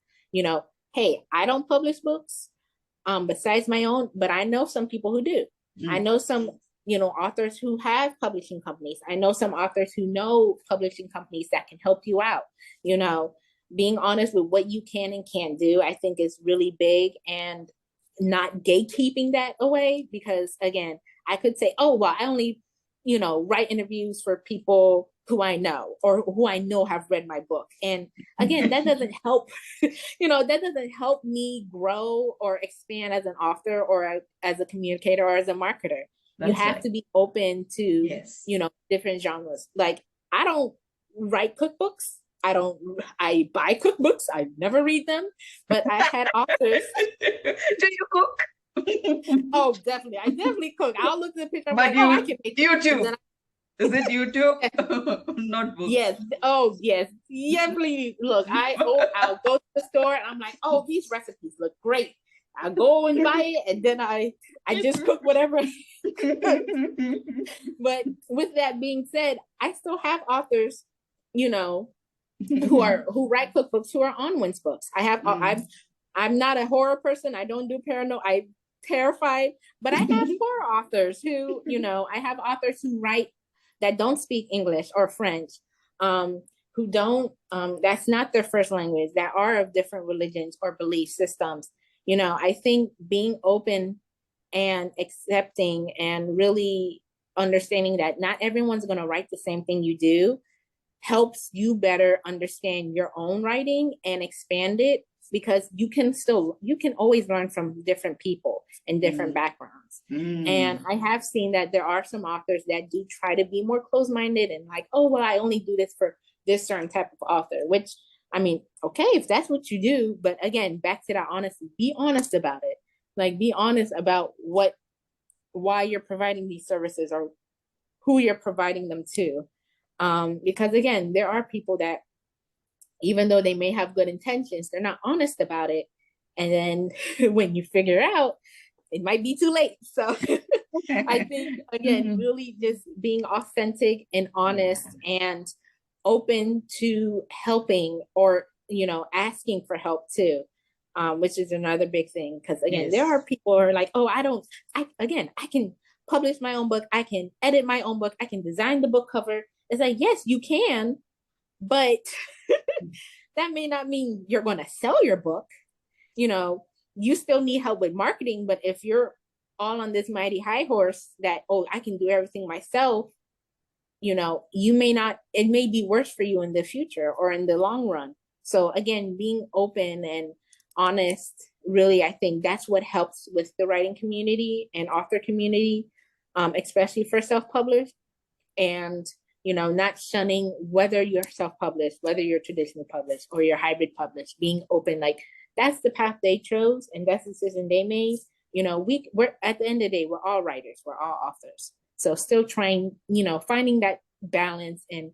hey, I don't publish books besides my own, but I know some people who do. I know some, authors who have publishing companies. I know some authors who know publishing companies that can help you out. Being honest with what you can and can't do, I think, is really big, and not gatekeeping that away. Because, again, I could say, oh, well, I only, write interviews for people who I know or who I know have read my book. And again, that doesn't help, that doesn't help me grow or expand as an author or as a communicator or as a marketer. That's you have right. to be open to, Yes. different genres. Like, I don't write cookbooks. I buy cookbooks. I never read them, but I've had authors. Do you cook? Oh, definitely. I definitely cook. I'll look at the picture. I'm But like, oh, I can make YouTube. Is it YouTube? Not books. Yes. Oh, yes. Definitely. Look, I'll go to the store and I'm like, oh, these recipes look great. I'll go and buy it, and then I just cook whatever. But with that being said, I still have authors, who write cookbooks who are on Win's books. I'm not a horror person. I don't do paranormal. I'm terrified. But I have horror authors who, I have authors who write that don't speak English or French, who don't, that's not their first language, that are of different religions or belief systems. I think being open and accepting and really understanding that not everyone's going to write the same thing you do helps you better understand your own writing and expand it, because you can always learn from different people and different backgrounds. And I have seen that there are some authors that do try to be more closed-minded and like, oh, well, I only do this for this certain type of author, which, I mean, okay, if that's what you do, but again, back to that honesty, be honest about it. Like, be honest about why you're providing these services or who you're providing them to. Because, again, there are people that, even though they may have good intentions, they're not honest about it. And then when you figure out, it might be too late. So I think, again, really just being authentic and honest and open to helping, or, asking for help too, which is another big thing. Because, again, there are people who are like, oh, I can publish my own book. I can edit my own book. I can design the book cover. It's like, yes, you can, but that may not mean you're going to sell your book. You still need help with marketing, but if you're all on this mighty high horse that, oh, I can do everything myself, you may not, it may be worse for you in the future or in the long run. So, again, being open and honest, really, I think that's what helps with the writing community and author community, especially for self-published. And, not shunning whether you're self-published, whether you're traditionally published or you're hybrid published, being open, like that's the path they chose and that's the decision they made. We're at the end of the day, we're all writers, we're all authors. So still trying, finding that balance and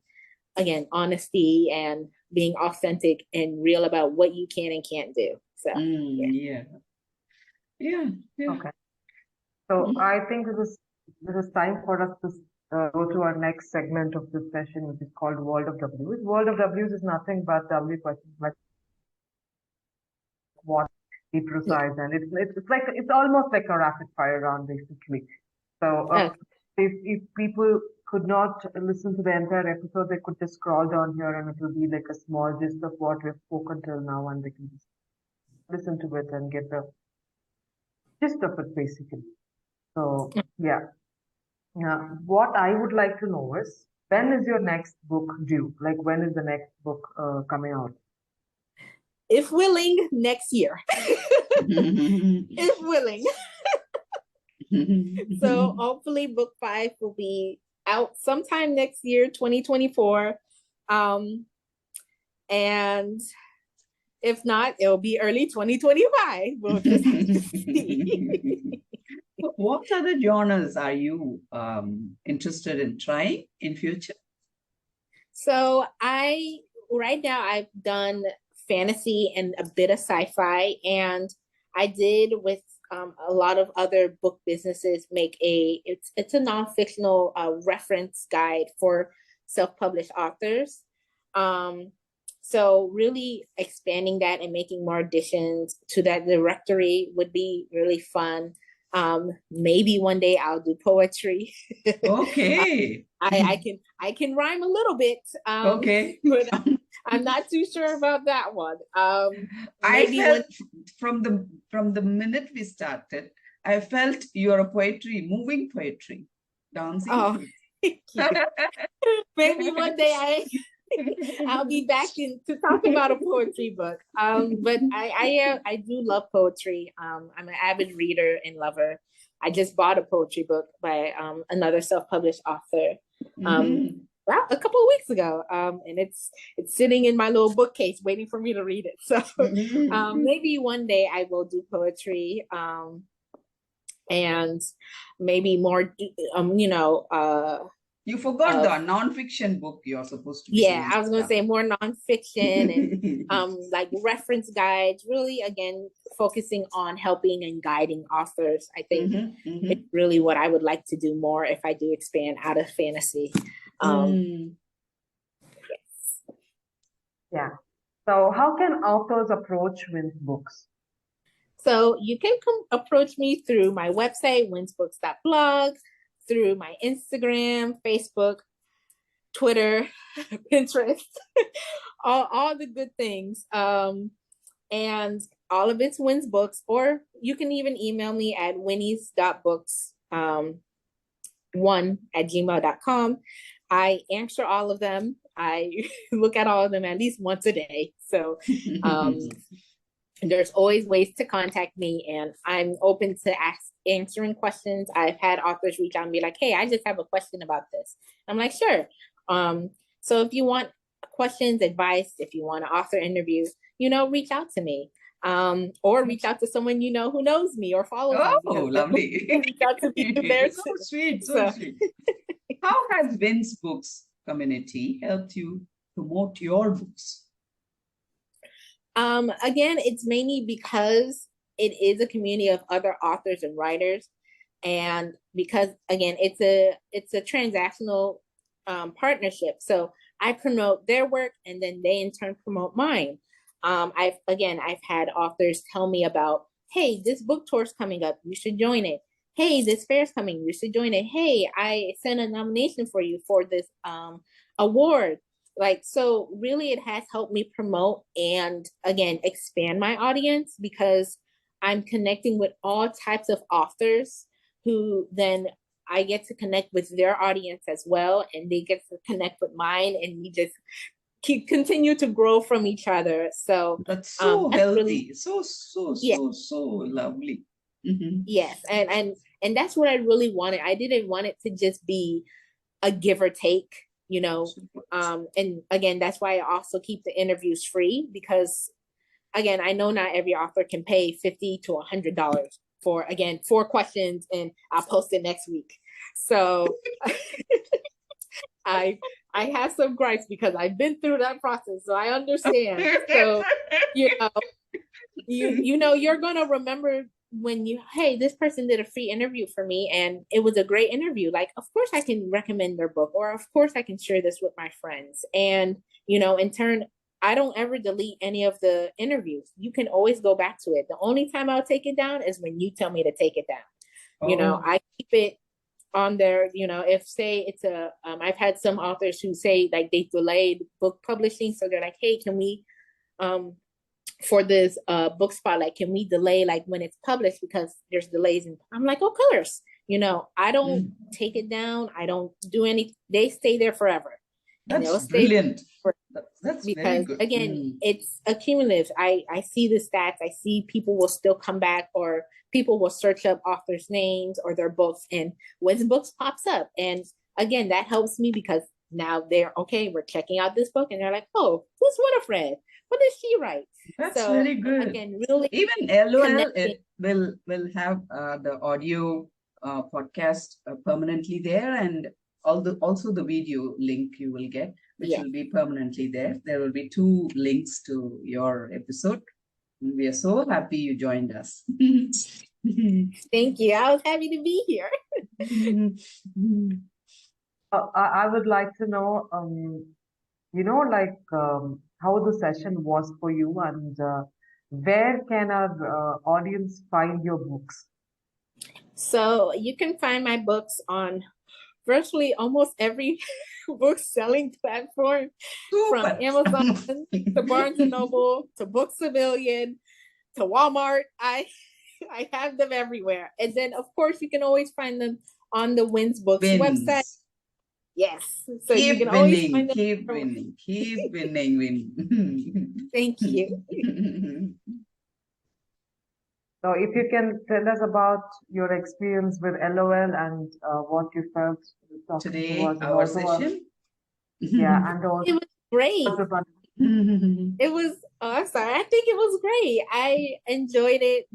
again, honesty and being authentic and real about what you can and can't do. So yeah. Okay. So I think this is time for us to go to our next segment of this session, which is called World of W's. World of W's is nothing but W questions like what, be precise, and it's almost like a rapid fire round basically. So if people could not listen to the entire episode, they could just scroll down here and it will be like a small gist of what we've spoken till now, and they can just listen to it and get the gist of it basically. So yeah. What I would like to know is, when is your next book due? Like, when is the next book coming out? If willing, next year. If willing. So hopefully book 5 will be out sometime next year, 2024. And if not, it'll be early 2025. We'll just have to see. What other genres are you interested in trying in future? So right now I've done fantasy and a bit of sci-fi, and I did with a lot of other book businesses make it's a non-fictional reference guide for self-published authors. So really expanding that and making more additions to that directory would be really fun. Maybe one day I'll do poetry. Okay. I can rhyme a little bit. Okay. But I'm not too sure about that one. I felt from the minute we started, I felt you're moving poetry, dancing. Oh, maybe one day I'll be back to talk about a poetry book. But I do love poetry. I'm an avid reader and lover. I just bought a poetry book by another self-published author. Well, a couple of weeks ago, and it's sitting in my little bookcase waiting for me to read it. So maybe one day I will do poetry, and maybe more, you forgot the non-fiction book you're supposed to be doing. Yeah, I was going to say more non-fiction and like reference guides, really, again, focusing on helping and guiding authors. I think it's really what I would like to do more if I do expand out of fantasy. Yes. Yeah. So how can authors approach Win's books? So you can approach me through my website, winsbooks.blog, through my Instagram, Facebook, Twitter, Pinterest, all the good things. And all of it's Win's Books, or you can even email me at winnies.books, 1@gmail.com. I answer all of them. I look at all of them at least once a day. So there's always ways to contact me, and I'm open to answering questions. I've had authors reach out and be like, hey, I just have a question about this. I'm like, sure. So if you want questions, advice, if you want an author interview, reach out to me. Or reach out to someone who knows me or follows me. Oh, lovely. Reach out to me there. So sweet, so sweet. How has Win's Books community helped you promote your books? Again, it's mainly because it is a community of other authors and writers, and because again, it's a transactional partnership. So I promote their work, and then they in turn promote mine. I've had authors tell me about, hey, this book tour's coming up, you should join it. Hey, this fair's coming, you should join it. Hey, I sent a nomination for you for this award. So really it has helped me promote and again, expand my audience, because I'm connecting with all types of authors who then I get to connect with their audience as well. And they get to connect with mine, and we just continue to grow from each other. So that's so healthy, really, so lovely. Yes. And that's what I really wanted. I didn't want it to just be a give or take. you know, and again, that's why I also keep the interviews free, because again, I know not every author can pay $50 to $100 for, again, 4 questions, and I'll post it next week. So I have some gripes because I've been through that process, so I understand. So you're gonna remember when hey, this person did a free interview for me and it was a great interview. Like, of course I can recommend their book, or of course I can share this with my friends. And in turn, I don't ever delete any of the interviews. You can always go back to it. The only time I'll take it down is when you tell me to take it down. I keep it on there. If say it's I've had some authors who say like they delayed book publishing, so they're like, hey, can we for this book spotlight, can we delay like when it's published because there's delays? And I'm like, of course. I don't take it down. I don't do any. They stay there forever. That's brilliant. That's because very good. Again, it's accumulative. I see the stats. I see people will still come back, or people will search up authors' names or their books, and when books pops up, and again, that helps me because now they're okay. We're checking out this book, and they're like, "Oh, who's Winifred? What does she write?" That's very good. Again, really, even LOL it will have the audio podcast permanently there, and also the video link you will get, which will be permanently there. There will be 2 links to your episode. We are so happy you joined us. Thank you. I was happy to be here. I would like to know, how the session was for you, and where can our audience find your books? So you can find my books on virtually almost every book selling platform, from Amazon to Barnes and Noble to Books A Million to Walmart. I have them everywhere. And then of course you can always find them on the Wins Books website. Yes. So keep you can winning, always find them. Keep winning. Thank you. So if you can tell us about your experience with LOL and what you felt talking today, to us, our session. And also it was great. It was I'm sorry. I think it was great. I enjoyed it.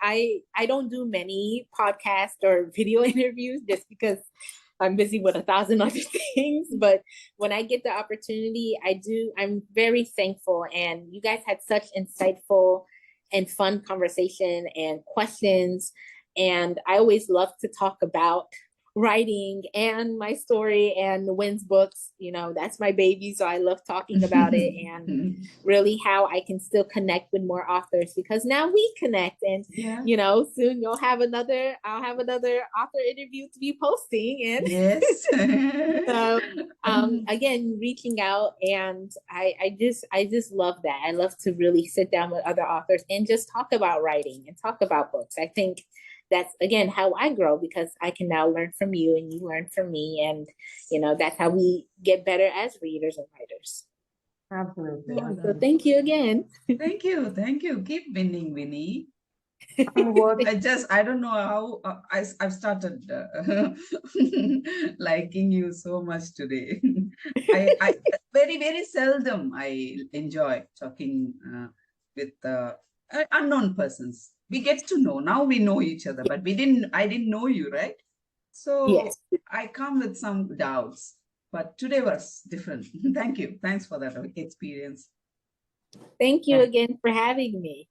I don't do many podcasts or video interviews just because I'm busy with 1,000 other things. But when I get the opportunity, I do. I'm very thankful. And you guys had such insightful and fun conversation and questions. And I always love to talk about writing and my story and the Wins Books. That's my baby. So I love talking about it, and really how I can still connect with more authors, because now we connect, and soon I'll have another author interview to be posting. And yes. So again, reaching out, and I just love that. I love to really sit down with other authors and just talk about writing and talk about books. I think that's, again, how I grow, because I can now learn from you and you learn from me. And, that's how we get better as readers and writers. Absolutely. So thank you again. Thank you. Keep winning, Winnie. I don't know how I've started liking you so much today. I very, very seldom I enjoy talking with unknown persons. We get to know. Now we know each other, but I didn't know you, right? So yes. I come with some doubts, but today was different. Thank you. Thanks for that experience. Thank you again for having me.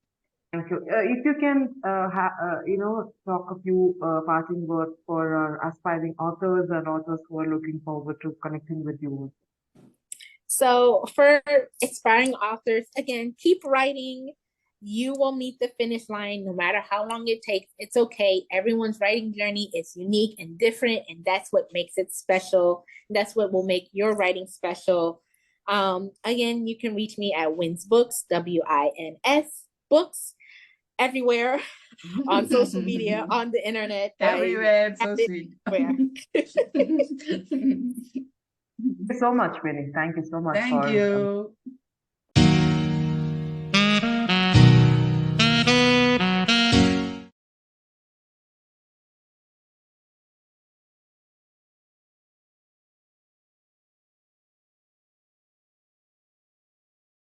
Thank you. If you can, talk a few parting words for our aspiring authors and authors who are looking forward to connecting with you. So for aspiring authors, again, keep writing. You will meet the finish line no matter how long it takes. It's okay. Everyone's writing journey is unique and different, and that's what makes it special. That's what will make your writing special. Again, you can reach me at Wins Books, WINS Books, everywhere on social media, on the internet. Everywhere. It's so sweet. Thank you so much, Winnie. Thank you so much. Thank you.